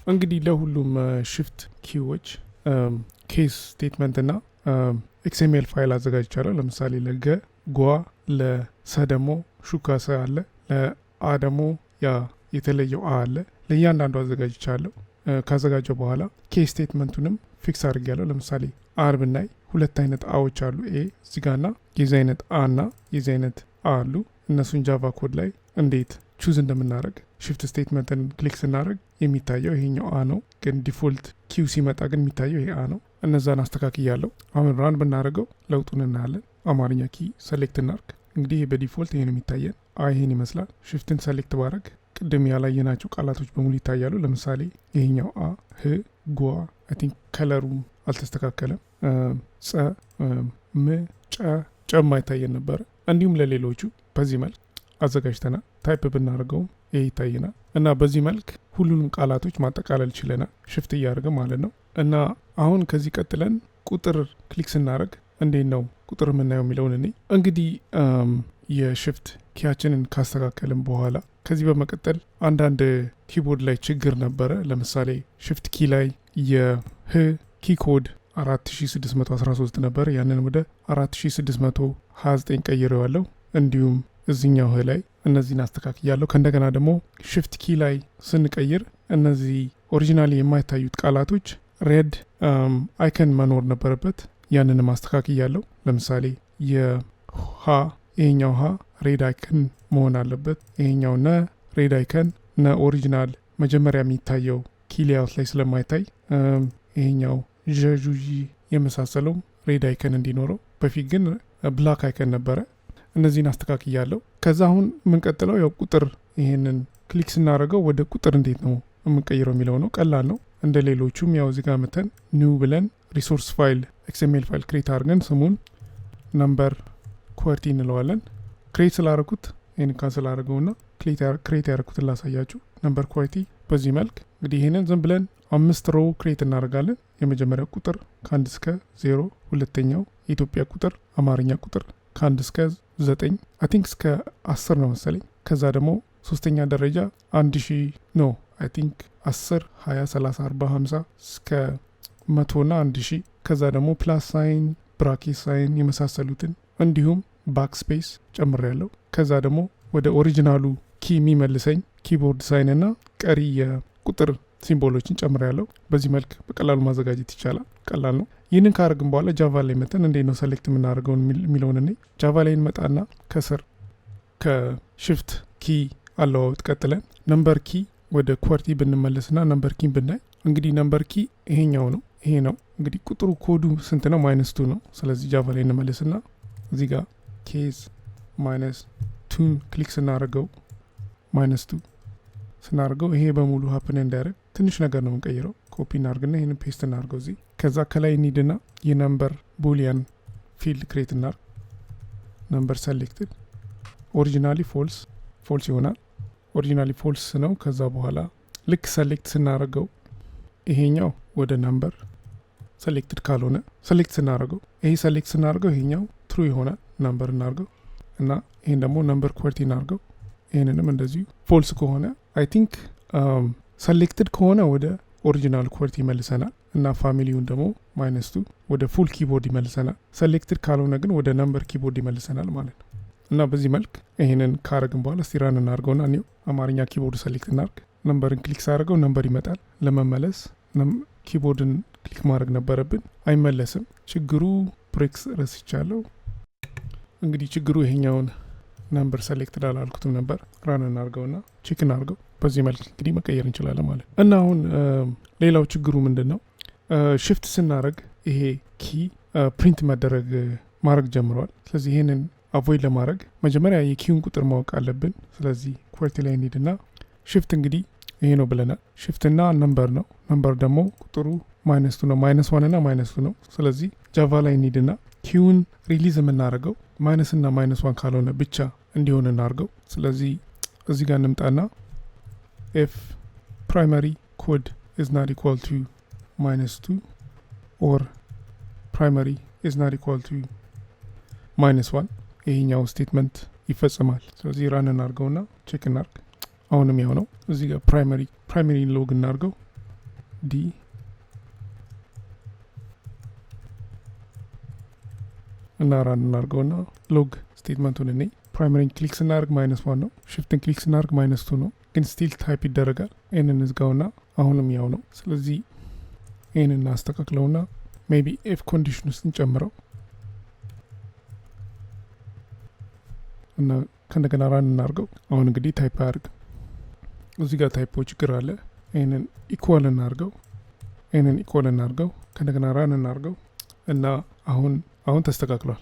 እንግዲህ ለሁሉም shift ኪዎች ኬስ ስቴትመንት እና ኤክስኤምኤል ፋይል አዘጋጅቻለሁ። ለምሳሌ ለገ ጓ ለሰ ደግሞ ሹካሰ አለ፣ ለአ ደግሞ ያ የተለየው አ አለ። ለእያንዳንዱ አዘጋጅቻለሁ። ካዘጋጀው በኋላ ኬስ ስቴትመንቱንም ፊክስ አድርጌያለሁ። ለምሳሌ አር ብናይ ሁለት አይነት አዎች አሉ፣ ኤ እዚህ ጋር እና የዚህ አይነት አ እና የዚህ አይነት አ አሉ። እነሱን ጃቫ ኮድ ላይ እንዴት ቹዝ እንደምናደርግ ሽፍት ስቴትመንትን ክሊክ ስናደርግ የሚታየው ይሄኛው አ ነው፣ ግን ዲፎልት ኪው ሲመጣ ግን የሚታየው ይሄ አ ነው። እነዛን አስተካክያለሁ። አሁን ራን ብናደርገው ለውጡን እናያለን። አማርኛ ኪ ሰሌክት እናርግ። እንግዲህ በዲፎልት ይሄን የሚታየን አ ይሄን ይመስላል። ሽፍትን ሰሌክት ባረግ ቅድም ያላየናቸው ቃላቶች በሙሉ ይታያሉ። ለምሳሌ ይሄኛው አ ህ ጓ አይ ቲንክ ከለሩም አልተስተካከለም። ጸ ም ጨማ ይታየን ነበረ። እንዲሁም ለሌሎቹ በዚህ መልክ አዘጋጅተናል። ታይፕ ብናደርገውም ይሄ ይታየናል እና በዚህ መልክ ሁሉንም ቃላቶች ማጠቃለል ችለናል፣ ሽፍት እያደረገ ማለት ነው። እና አሁን ከዚህ ቀጥለን ቁጥር ክሊክ ስናደርግ እንዴት ነው ቁጥር የምናየው የሚለውን እኔ እንግዲህ የሽፍት ኪያችንን ካስተካከልን በኋላ ከዚህ በመቀጠል አንዳንድ ኪቦርድ ላይ ችግር ነበረ። ለምሳሌ ሽፍት ኪ ላይ የህ ኪ ኮድ 4613 ነበር። ያንን ወደ 4629 ቀይሬዋለሁ። እንዲሁም እዚህኛው ህ ላይ እነዚህን አስተካክያለሁ። ከእንደገና ደግሞ ሽፍት ኪ ላይ ስንቀይር እነዚህ ኦሪጂናሊ የማይታዩት ቃላቶች ሬድ አይከን መኖር ነበረበት። ያንንም አስተካክያለሁ። ለምሳሌ የሃ ይሄኛው ሃ ሬድ አይከን መሆን አለበት። ይሄኛው ነ ሬድ አይከን ነ ኦሪጂናል መጀመሪያ የሚታየው ኪ ሌአውት ላይ ስለማይታይ ይሄኛው ዠዡዢ የመሳሰለው ሬድ አይከን እንዲኖረው፣ በፊት ግን ብላክ አይከን ነበረ። እነዚህን አስተካክያለሁ። ከዛ አሁን የምንቀጥለው ያው ቁጥር ይሄንን ክሊክ ስናደርገው ወደ ቁጥር እንዴት ነው የምንቀይረው የሚለው ነው። ቀላል ነው። እንደ ሌሎቹም ያው እዚህ ጋር መተን ኒው ብለን ሪሶርስ ፋይል ኤክስኤምኤል ፋይል ክሬት አድርገን ስሙን ነምበር ኳርቲ እንለዋለን። ክሬት ስላደረኩት ይህን ካንስል አድርገውና ክሬት ያደረኩትን ላሳያችሁ። ነምበር ኳርቲ በዚህ መልክ እንግዲህ ይህንን ዝም ብለን 5 ሮ ክሬት እናደርጋለን። የመጀመሪያው ቁጥር ከ1 እስከ 0፣ ሁለተኛው የኢትዮጵያ ቁጥር አማርኛ ቁጥር ከ1 እስከ 9 አይ ቲንክ እስከ 10 ነው መሰለኝ። ከዛ ደግሞ ሶስተኛ ደረጃ 1000 ነው አይ ቲንክ 10 20 30 40 50 እስከ 100 እና 1000። ከዛ ደግሞ ፕላስ ሳይን ብራኬት ሳይን የመሳሰሉትን እንዲሁም ባክስፔስ ጨምሬያለሁ። ከዛ ደግሞ ወደ ኦሪጂናሉ ኪ የሚመልሰኝ ኪቦርድ ሳይን እና ቀሪ የቁጥር ሲምቦሎችን ጨምሬያለሁ። በዚህ መልክ በቀላሉ ማዘጋጀት ይቻላል። ቀላል ነው። ይህንን ካረግን በኋላ ጃቫ ላይ መተን እንዴት ነው ሰሌክት የምናደርገውን የሚለውን እኔ ጃቫ ላይ እንመጣና ከስር ከሽፍት ኪ አለዋወጥ ቀጥለን ነምበር ኪ ወደ ኳርቲ ብንመለስና ነምበር ኪን ብናይ እንግዲህ ነምበር ኪ ይሄኛው ነው። ይሄ ነው እንግዲህ ቁጥሩ ኮዱ ስንት ነው? -2 ነው። ስለዚህ ጃቫ ላይ እንመለስና እዚህ ጋር ኬዝ -2 ክሊክ ስናደርገው -2 ስናደርገው ይሄ በሙሉ ሀፕን እንዳያደርግ ትንሽ ነገር ነው የምንቀይረው። ኮፒ እናርግና ይህንን ፔስት እናርገው እዚህ። ከዛ ከላይ ኒድና የነምበር ቡሊያን ፊልድ ክሬት እናርግ። ነምበር ሰሌክትድ ኦሪጂናሊ ፎልስ ይሆናል። ኦሪጂናሊ ፎልስ ነው። ከዛ በኋላ ልክ ሰሌክት ስናደርገው ይሄኛው ወደ ነምበር ሰሌክትድ ካልሆነ ሰሌክት ስናደርገው ይሄ ሰሌክት ስናደርገው ይሄኛው ትሩ ይሆናል። ነምበር እናርገው እና ይሄን ደግሞ ነምበር ኳርቲ እናርገው። ይሄንንም እንደዚሁ ፎልስ ከሆነ አይ ቲንክ ሰሌክትድ ከሆነ ወደ ኦሪጂናል ኳርቲ ይመልሰናል እና ፋሚሊውን ደግሞ -2 ወደ ፉል ኪቦርድ ይመልሰናል። ሰሌክትድ ካልሆነ ግን ወደ ነምበር ኪቦርድ ይመልሰናል ማለት ነው። እና በዚህ መልክ ይሄንን ካረግን በኋላ ስቲራን እናርገውና ኒው አማርኛ ኪቦርድ ሰሌክት እናርግ። ነምበርን ክሊክ ሳደርገው ነምበር ይመጣል። ለመመለስ ኪቦርድን ክሊክ ማድረግ ነበረብን፣ አይመለስም። ችግሩ ብሬክስ ረስቻለሁ። እንግዲህ ችግሩ ይሄኛውን ነምበር ሰሌክትድ አላልኩትም ነበር። ራን እናርገውና ቼክ እናርገው። በዚህ መልክ እንግዲህ መቀየር እንችላለን ማለት እና አሁን ሌላው ችግሩ ምንድን ነው? ሽፍት ስናደርግ ይሄ ኪ ፕሪንት ማድረግ ጀምረዋል። ስለዚህ ይሄንን አቮይድ ለማድረግ መጀመሪያ የኪውን ቁጥር ማወቅ አለብን። ስለዚህ ኳርቲ ላይ እንሂድና ሽፍት እንግዲህ ይሄ ነው ብለናል። ሽፍትና ነምበር ነው። ነምበር ደግሞ ቁጥሩ -2 ነው። -1 እና -2 ነው። ስለዚህ ጃቫ ላይ እንሂድና ኪውን ሪሊዝ የምናደርገው ማይነስ እና -1 ካልሆነ ብቻ እንዲሆን እናርገው። ስለዚህ እዚህ ጋር እንምጣና if primary code is not equal to -2 or primary is not equal to -1 ይሄኛው ስቴትመንት ይፈጽማል። ስለዚህ ራን እናርገውና ቼክ እናርግ። አሁንም ያው ነው። እዚህ ጋር ፕራይመሪ ሎግ እናርገው። ዲ እና ራን እናርገውና ሎግ ስቴትመንቱን እኔ ፕራይመሪን ክሊክ ስናደርግ -1 ነው። ሽፍትን ክሊክ ስናደርግ -2 ነው። ግን ስቲል ታይፕ ይደረጋል። ይህንን እዝጋውና አሁንም ያው ነው። ስለዚህ ይህንን እናስተካክለውና ሜቢ ኤፍ ኮንዲሽን ውስጥ እንጨምረው እና ከእንደገና ራን እናርገው። አሁን እንግዲህ ታይፕ አያርግም። እዚህ ጋር ታይፖ ችግር አለ። ይህንን ኢኳል እናርገው፣ ይህንን ኢኳል እናርገው፣ ከእንደገና ራን እናርገው እና አሁን ተስተካክሏል።